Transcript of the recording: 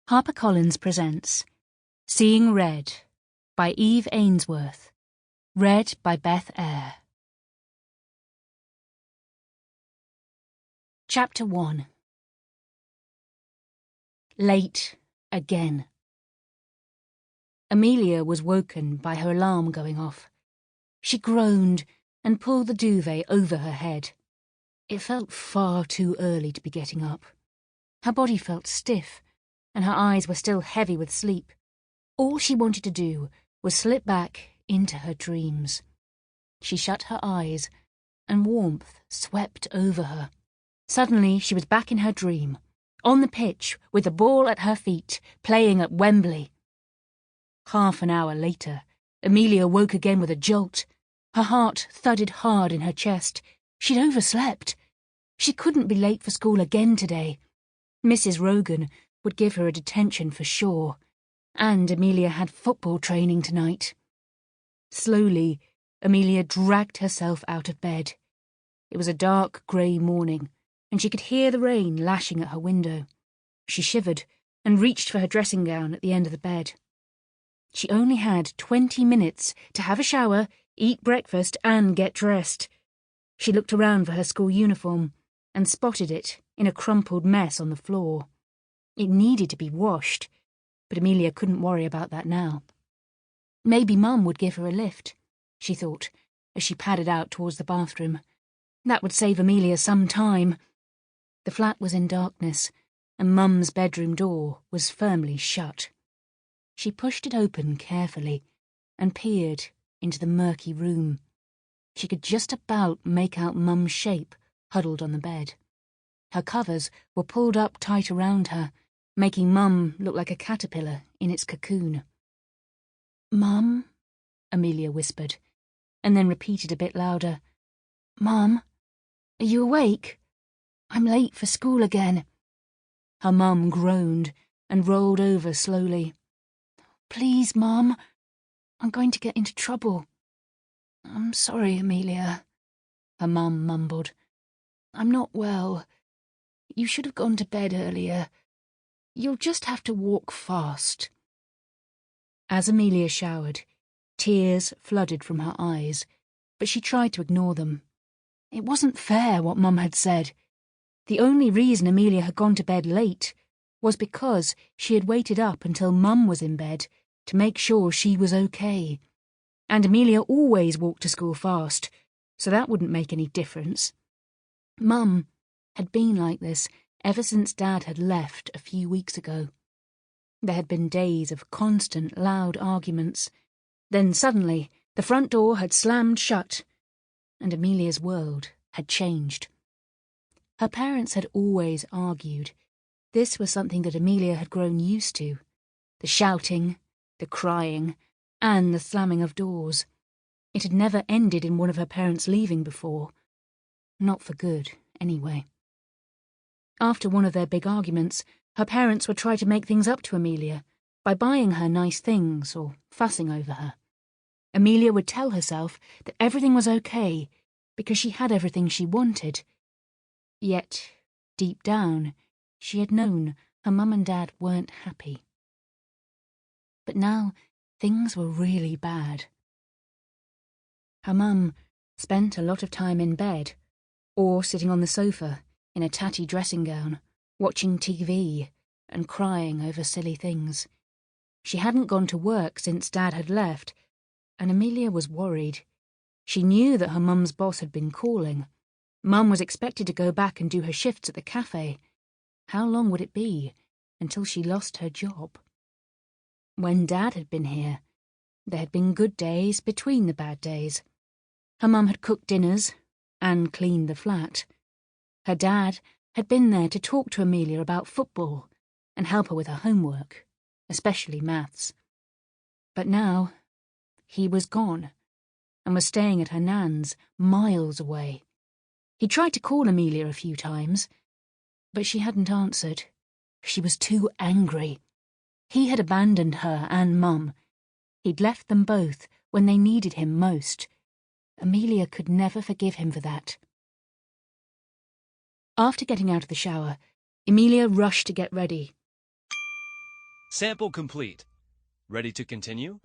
HarperCollins presents Seeing Red by Eve Ainsworth, read by Beth Eyre. Chapter 1. Late again. Amelia was woken by her alarm going off. She groaned and pulled the duvet over her head. It felt far too early to be getting up. Her body felt stiff, and her eyes were still heavy with sleep. All she wanted to do was slip back into her dreams. She shut her eyes, and warmth swept over her. Suddenly she was back in her dream, on the pitch with the ball at her feet, playing at Wembley. Half an hour later, Amelia woke again with a jolt. Her heart thudded hard in her chest. She'd overslept. She couldn't be late for school again today. Mrs. Rogan would give her a detention for sure, and Amelia had football training tonight. Slowly, Amelia dragged herself out of bed. It was a dark grey morning, and she could hear the rain lashing at her window. She shivered and reached for her dressing gown at the end of the bed. She only had 20 minutes to have a shower, eat breakfast, and get dressed. She looked around for her school uniform and spotted it in a crumpled mess on the floor. It needed to be washed, but Amelia couldn't worry about that now. Maybe Mum would give her a lift, she thought, as she padded out towards the bathroom. That would save Amelia some time. The flat was in darkness, and Mum's bedroom door was firmly shut. She pushed it open carefully and peered into the murky room. She could just about make out Mum's shape huddled on the bed. Her covers were pulled up tight around her, making Mum look like a caterpillar in its cocoon. "Mum," Amelia whispered, and then repeated a bit louder, "Mum, are you awake? I'm late for school again." Her mum groaned and rolled over slowly. "Please, Mum, I'm going to get into trouble." "I'm sorry, Amelia," her mum mumbled. "I'm not well. You should have gone to bed earlier. You'll just have to walk fast." As Amelia showered, tears flooded from her eyes, but she tried to ignore them. It wasn't fair what Mum had said. The only reason Amelia had gone to bed late was because she had waited up until Mum was in bed to make sure she was okay. And Amelia always walked to school fast, so that wouldn't make any difference. Mum had been like this ever since Dad had left a few weeks ago. There had been days of constant, loud arguments. Then suddenly the front door had slammed shut, and Amelia's world had changed. Her parents had always argued. This was something that Amelia had grown used to. The shouting, the crying, and the slamming of doors. It had never ended in one of her parents leaving before. Not for good, anyway. After one of their big arguments, her parents would try to make things up to Amelia by buying her nice things or fussing over her. Amelia would tell herself that everything was okay because she had everything she wanted. Yet, deep down, she had known her mum and dad weren't happy. But now, things were really bad. Her mum spent a lot of time in bed, or sitting on the sofa in a tatty dressing gown, watching TV and crying over silly things. She hadn't gone to work since Dad had left, and Amelia was worried. She knew that her mum's boss had been calling. Mum was expected to go back and do her shifts at the cafe. How long would it be until she lost her job? When Dad had been here, there had been good days between the bad days. Her mum had cooked dinners and cleaned the flat. Her dad had been there to talk to Amelia about football and help her with her homework, especially maths. But now, he was gone and was staying at her nan's, miles away. He tried to call Amelia a few times, but she hadn't answered. She was too angry. He had abandoned her and Mum. He'd left them both when they needed him most. Amelia could never forgive him for that. After getting out of the shower, Amelia rushed to get ready. Sample complete. Ready to continue?